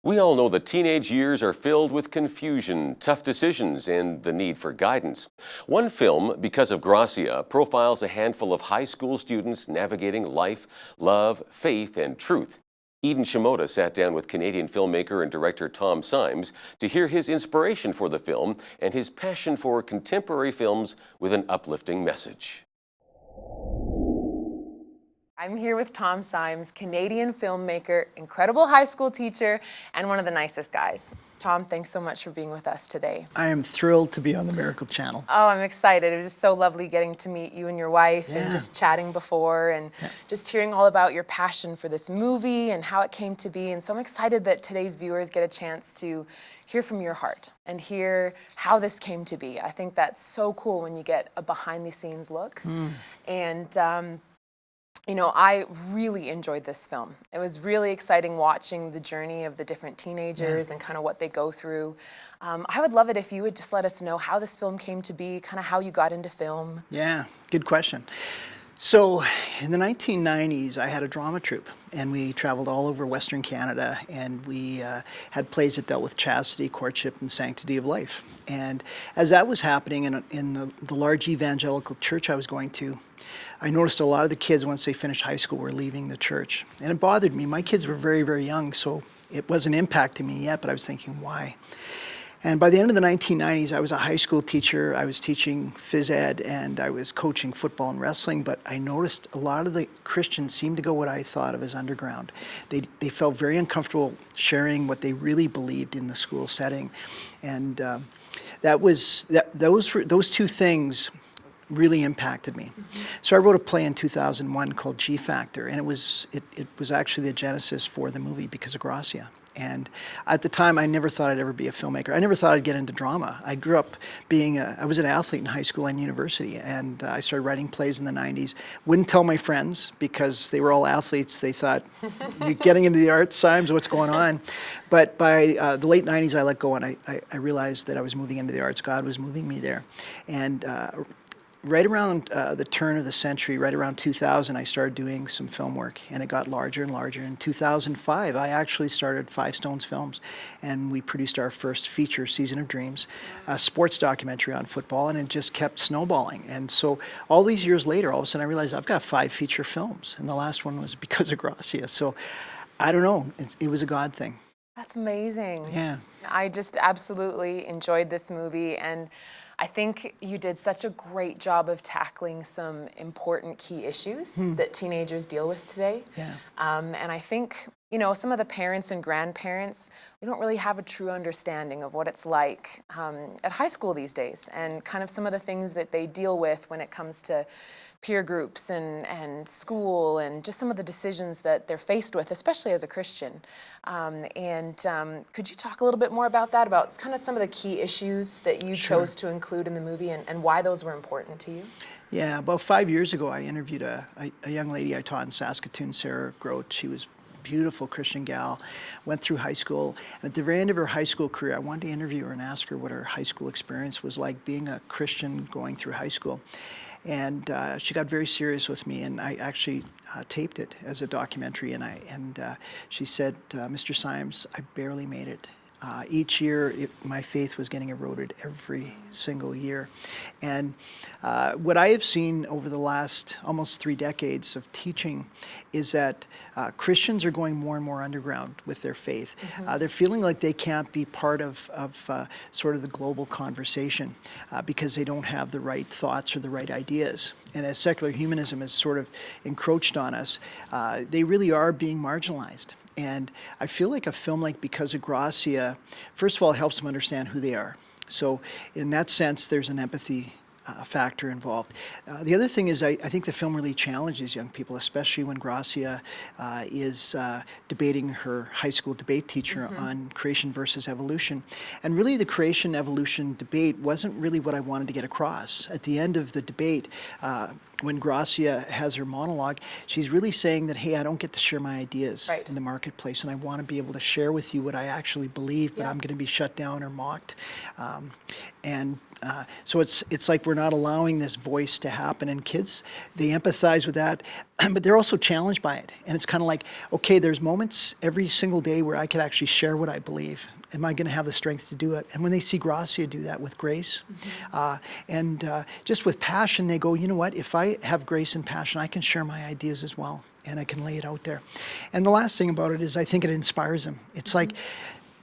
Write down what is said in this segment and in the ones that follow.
We all know that teenage years are filled with confusion, tough decisions, and the need for guidance. One film, Because of Gracia, profiles a handful of high school students navigating life, love, faith, and truth. Eden Shimoda sat down with Canadian filmmaker and director Tom Symes to hear his inspiration for the film and his passion for contemporary films with an uplifting message. I'm here with Tom Symes, Canadian filmmaker, incredible high school teacher, and one of the nicest guys. Tom, thanks so much for being with us today. I am thrilled to be on the Miracle Channel. Oh, I'm excited. It was just so lovely getting to meet you and your wife and just chatting before and just hearing all about your passion for this movie and how it came to be. And so I'm excited that today's viewers get a chance to hear from your heart and hear how this came to be. I think that's so cool when you get a behind the scenes look. And you know, I really enjoyed this film. It was really exciting watching the journey of the different teenagers and kind of what they go through. I would love it if you would just let us know how this film came to be, kind of how you got into film. Yeah, good question. So in the 1990s, I had a drama troupe, and we traveled all over Western Canada, and we had plays that dealt with chastity, courtship, and sanctity of life. And as that was happening in the large evangelical church I was going to, I noticed a lot of the kids, once they finished high school, were leaving the church. And it bothered me. My kids were very, very young, so it wasn't impacting me yet, but I was thinking, why? And by the end of the 1990s, I was a high school teacher. I was teaching phys ed, and I was coaching football and wrestling, but I noticed a lot of the Christians seemed to go what I thought of as underground. They felt very uncomfortable sharing what they really believed in the school setting. And those two things really impacted me. So I wrote a play in 2001 called G Factor, and it was actually the genesis for the movie Because of Gracia. And at the time, I never thought I'd ever be a filmmaker. I never thought I'd get into drama. I grew up I was an athlete in high school and university, and I started writing plays in the 90s. Wouldn't tell my friends because they were all athletes. They thought, you're getting into the arts, Symes, what's going on? But by the late 90s, I let go, and I realized that I was moving into the arts. God was moving me there. And right around the turn of the century, right around 2000, I started doing some film work, and it got larger and larger. In 2005, I actually started Five Stones Films, and we produced our first feature, Season of Dreams, a sports documentary on football, and it just kept snowballing. And so all these years later, all of a sudden I realized I've got 5 feature films, and the last one was Because of Gracia. So I don't know, it was a God thing. That's amazing. Yeah. I just absolutely enjoyed this movie, and I think you did such a great job of tackling some important key issues that teenagers deal with today. Yeah. And I think, you know, some of the parents and grandparents, we don't really have a true understanding of what it's like at high school these days, and kind of some of the things that they deal with when it comes to peer groups and school and just some of the decisions that they're faced with, especially as a Christian. Could you talk a little bit more about that, about kind of some of the key issues that you chose to include in the movie and why those were important to you? Yeah, about 5 years ago, I interviewed a young lady I taught in Saskatoon, Sarah Grote. She was a beautiful Christian gal, went through high school, and at the very end of her high school career, I wanted to interview her and ask her what her high school experience was like being a Christian going through high school. And she got very serious with me, and I actually taped it as a documentary. And she said, "Mr. Symes, I barely made it. Each year, my faith was getting eroded every single year." And what I have seen over the last almost 3 decades of teaching is that Christians are going more and more underground with their faith. They're feeling like they can't be part of sort of the global conversation because they don't have the right thoughts or the right ideas. And as secular humanism has sort of encroached on us, they really are being marginalized. And I feel like a film like Because of Gracia, first of all, it helps them understand who they are. So in that sense, there's an empathy factor involved. The other thing is I think the film really challenges young people, especially when Gracia is debating her high school debate teacher on creation versus evolution. And really the creation-evolution debate wasn't really what I wanted to get across. At the end of the debate, when Gracia has her monologue, she's really saying that, hey, I don't get to share my ideas in the marketplace, and I want to be able to share with you what I actually believe, but I'm going to be shut down or mocked. So it's like we're not allowing this voice to happen, and kids, they empathize with that, but they're also challenged by it. And it's kind of like, okay, there's moments every single day where I could actually share what I believe. Am I going to have the strength to do it? And when they see Gracia do that with grace, and just with passion, they go, you know what? If I have grace and passion, I can share my ideas as well, and I can lay it out there. And the last thing about it is I think it inspires them. It's like,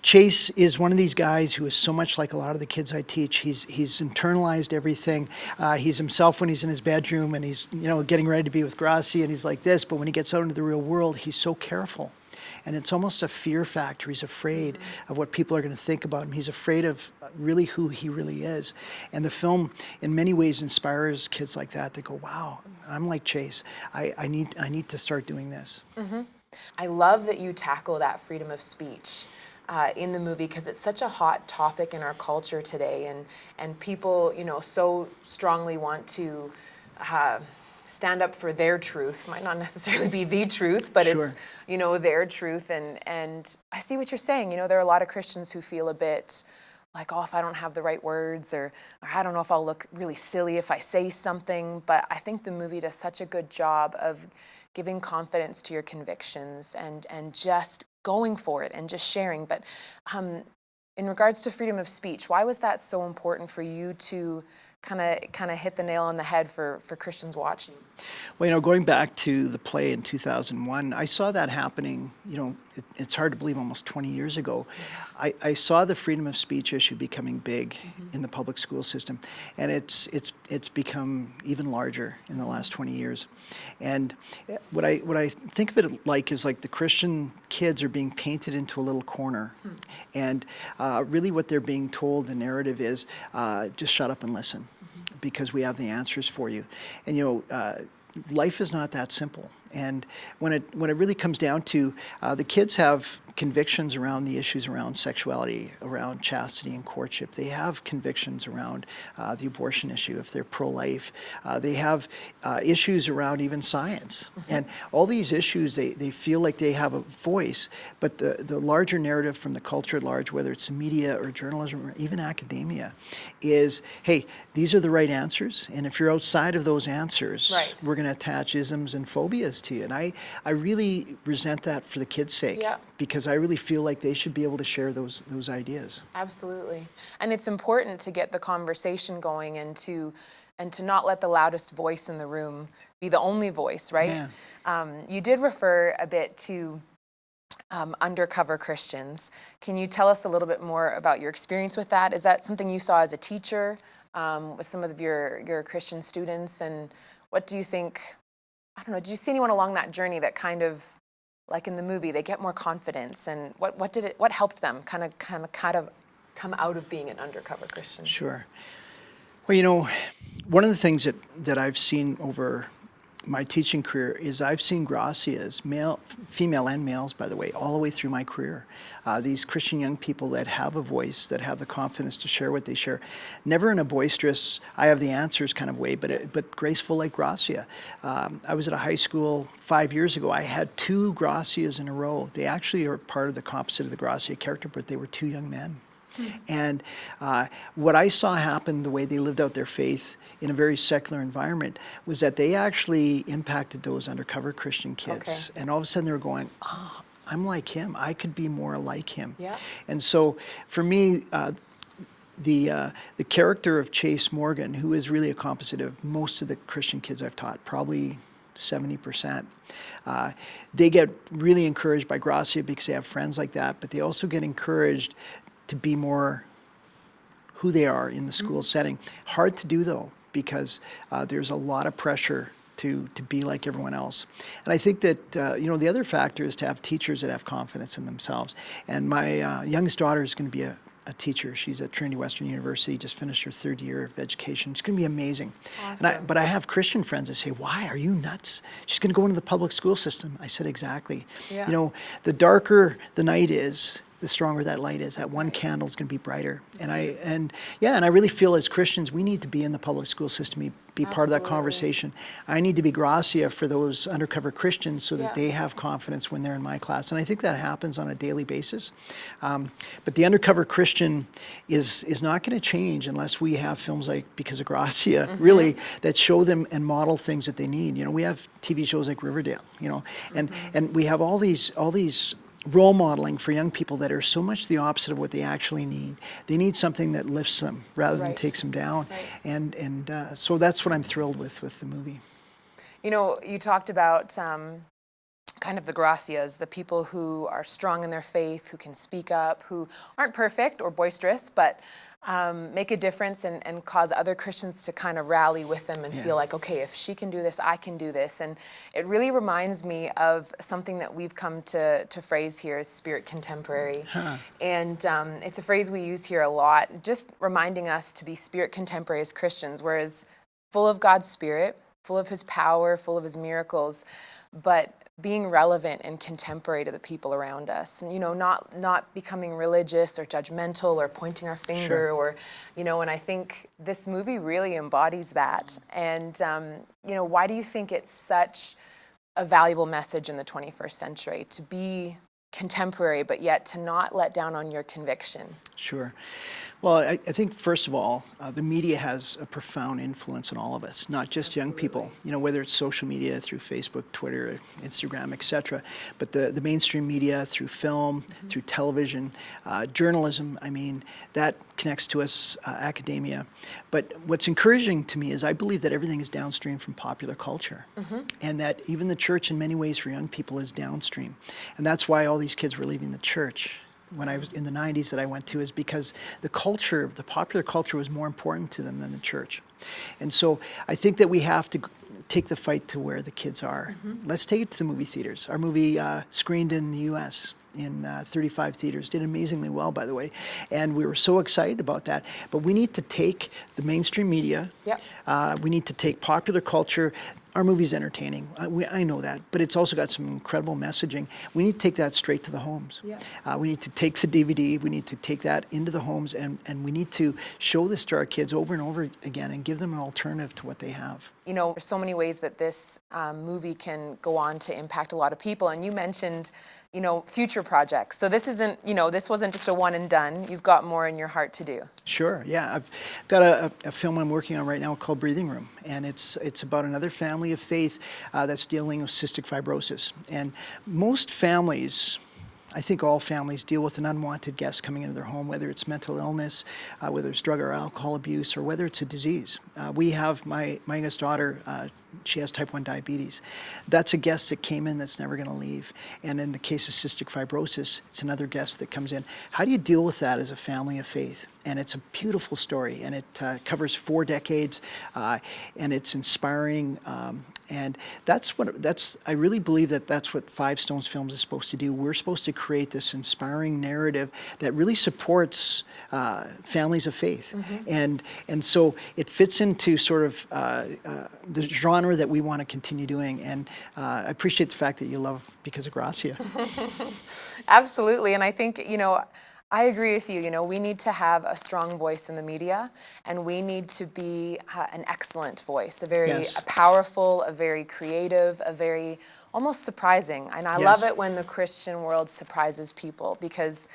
Chase is one of these guys who is so much like a lot of the kids I teach. He's internalized everything. He's himself when he's in his bedroom, and he's getting ready to be with Gracia, and he's like this. But when he gets out into the real world, he's so careful, and it's almost a fear factor. He's afraid of what people are going to think about him. He's afraid of really who he really is. And the film, in many ways, inspires kids like that to go, "Wow, I'm like Chase. I need to start doing this." I love that you tackle that freedom of speech in the movie, because it's such a hot topic in our culture today, and people, so strongly want to stand up for their truth. Might not necessarily be the truth, but Sure. it's, their truth. And I see what you're saying. There are a lot of Christians who feel a bit like, oh, if I don't have the right words, or I don't know if I'll look really silly if I say something. But I think the movie does such a good job of giving confidence to your convictions and just going for it and just sharing. But in regards to freedom of speech, why was that so important for you to kind of hit the nail on the head for Christians watching? Well, going back to the play in 2001, I saw that happening, it's hard to believe, almost 20 years ago. I saw the freedom of speech issue becoming big in the public school system, and it's become even larger in the last 20 years. And what I think of it like is like the Christian kids are being painted into a little corner, and really what they're being told, the narrative is, just shut up and listen, because we have the answers for you. And life is not that simple. And when it really comes down to, the kids have convictions around the issues around sexuality, around chastity and courtship. They have convictions around the abortion issue if they're pro-life. They have issues around even science. And all these issues, they feel like they have a voice, but the larger narrative from the culture at large, whether it's media or journalism or even academia, is, hey, these are the right answers, and if you're outside of those answers, Right. we're going to attach isms and phobias to you. And I really resent that for the kids' sake, because I really feel like they should be able to share those ideas. Absolutely. And it's important to get the conversation going and to not let the loudest voice in the room be the only voice, right? Yeah. You did refer a bit to undercover Christians. Can you tell us a little bit more about your experience with that? Is that something you saw as a teacher with some of your Christian students? And what do you think, I don't know, did you see anyone along that journey that kind of, like in the movie, they get more confidence, and what helped them kind of come out of being an undercover Christian? Sure. Well, one of the things that I've seen over my teaching career is I've seen Gracias, female and males, by the way, all the way through my career. These Christian young people that have a voice, that have the confidence to share what they share, never in a boisterous, I have the answers kind of way, but graceful like Gracia. I was at a high school 5 years ago. I had 2 Gracias in a row. They actually are part of the composite of the Gracia character, but they were 2 young men. And what I saw happen, the way they lived out their faith in a very secular environment, was that they actually impacted those undercover Christian kids. Okay. And all of a sudden they were going, oh, I'm like him. I could be more like him. Yeah. And so for me, the character of Chase Morgan, who is really a composite of most of the Christian kids I've taught, probably 70%. They get really encouraged by Gracia because they have friends like that, but they also get encouraged to be more who they are in the school setting. Hard to do though, because there's a lot of pressure to be like everyone else. And I think that, the other factor is to have teachers that have confidence in themselves. And my youngest daughter is going to be a teacher. She's at Trinity Western University, just finished her 3rd year of education. It's going to be amazing. Awesome. But I have Christian friends that say, why, are you nuts? She's going to go into the public school system. I said, exactly. Yeah. The darker the night is, the stronger that light is. That one candle is going to be brighter. And I really feel as Christians, we need to be in the public school system, be part of that conversation. I need to be Gracia for those undercover Christians so that they have confidence when they're in my class. And I think that happens on a daily basis. But the undercover Christian is not going to change unless we have films like Because of Gracia, really, that show them and model things that they need. You know, we have TV shows like Riverdale, you know, and we have all these role modeling for young people that are so much the opposite of what they actually need. They need something that lifts them rather than takes them down. And so that's what I'm thrilled with the movie. You know, you talked about kind of the Gracias, the people who are strong in their faith, who can speak up, who aren't perfect or boisterous, but make a difference and cause other Christians to kind of rally with them and feel like, okay, if she can do this, I can do this. And it really reminds me of something that we've come to phrase here as spirit contemporary. And it's a phrase we use here a lot, just reminding us to be spirit contemporary as Christians, whereas full of God's Spirit, full of His power, full of His miracles, but being relevant and contemporary to the people around us, and, you know, not becoming religious or judgmental or pointing our finger or, you know, and I think this movie really embodies that. And, you know, why do you think it's such a valuable message in the 21st century to be contemporary, but yet to not let down on your conviction? Sure. Well, I think, first of all, the media has a profound influence on all of us, not just young people, you know, whether it's social media through Facebook, Twitter, Instagram, etc., but the mainstream media through film, through television, journalism, I mean, that connects to us, academia. But what's encouraging to me is I believe that everything is downstream from popular culture, and that even the church in many ways for young people is downstream. And that's why all these kids were leaving the church when I was in the 90s that I went to, is because the culture, the popular culture, was more important to them than the church. And so I think that we have to take the fight to where the kids are. Let's take it to the movie theaters. Our movie screened in the U.S. in 35 theaters, did amazingly well, by the way, and we were so excited about that. But we need to take the mainstream media, we need to take popular culture. Our movie's entertaining, I know that, but it's also got some incredible messaging. We need to take that straight to the homes. We need to take the DVD, we need to take that into the homes, and we need to show this to our kids over and over again and give them an alternative to what they have. You know, there's so many ways that this movie can go on to impact a lot of people, and you mentioned, you know, future projects. So this isn't, you know, this wasn't just a one and done. You've got more in your heart to do. Sure, yeah. I've got a film I'm working on right now called Breathing Room, and it's about another family of faith that's dealing with cystic fibrosis. And most families, I think all families, deal with an unwanted guest coming into their home, whether it's mental illness, whether it's drug or alcohol abuse, or whether it's a disease. We have my youngest daughter, she has type 1 diabetes. That's a guest that came in that's never going to leave. And in the case of cystic fibrosis, it's another guest that comes in. How do you deal with that as a family of faith? And it's a beautiful story, and it covers 4 decades, and it's inspiring. And I really believe that's what Five Stones Films is supposed to do. We're supposed to create this inspiring narrative that really supports families of faith. And so it fits into sort of the genre that we want to continue doing. And I appreciate the fact that you love Because of Gracia. Absolutely. And I think, you know, I agree with you. You know, we need to have a strong voice in the media, and we need to be an excellent voice, a powerful, a very creative, a very almost surprising. And I love it when the Christian world surprises people, because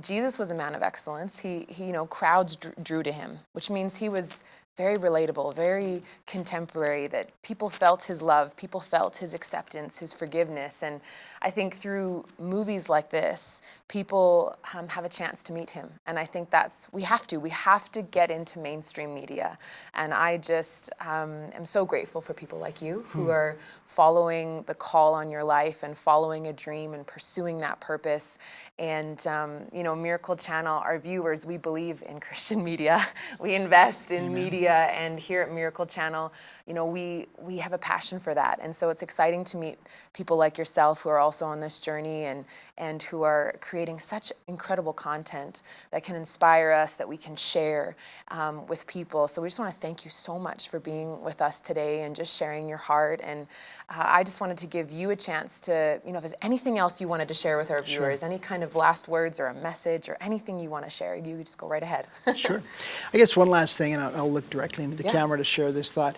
Jesus was a man of excellence. He you know, crowds drew to him, which means he was very relatable, very contemporary, that people felt his love, people felt his acceptance, his forgiveness. And I think through movies like this, people have a chance to meet him. And I think we have to get into mainstream media. And I just am so grateful for people like you who are following the call on your life and following a dream and pursuing that purpose. And, you know, Miracle Channel, our viewers, we believe in Christian media. We invest in media media and here at Miracle Channel, you know, we have a passion for that. And so it's exciting to meet people like yourself who are also on this journey and who are creating such incredible content that can inspire us, that we can share with people. So we just want to thank you so much for being with us today and just sharing your heart. And I just wanted to give you a chance to, you know, if there's anything else you wanted to share with our viewers, any kind of last words or a message or anything you want to share, you just go right ahead. Sure. I guess one last thing, and I'll look directly into the camera to share this thought.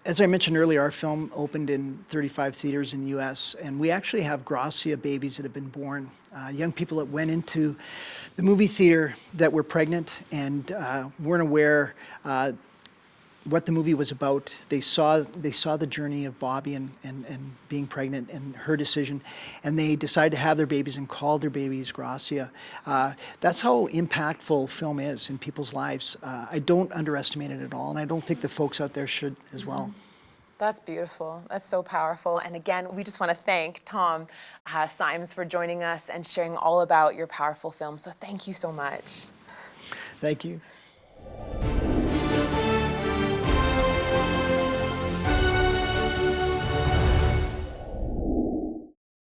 As I mentioned earlier, our film opened in 35 theaters in the U.S., and we actually have Gracia babies that have been born, young people that went into the movie theater that were pregnant and weren't aware what the movie was about. They saw the journey of Bobby and being pregnant and her decision, and they decided to have their babies and called their babies Gracia. That's how impactful film is in people's lives. I don't underestimate it at all, and I don't think the folks out there should as well. That's beautiful. That's so powerful. And again, we just want to thank Tom Symes for joining us and sharing all about your powerful film. So thank you so much. Thank you.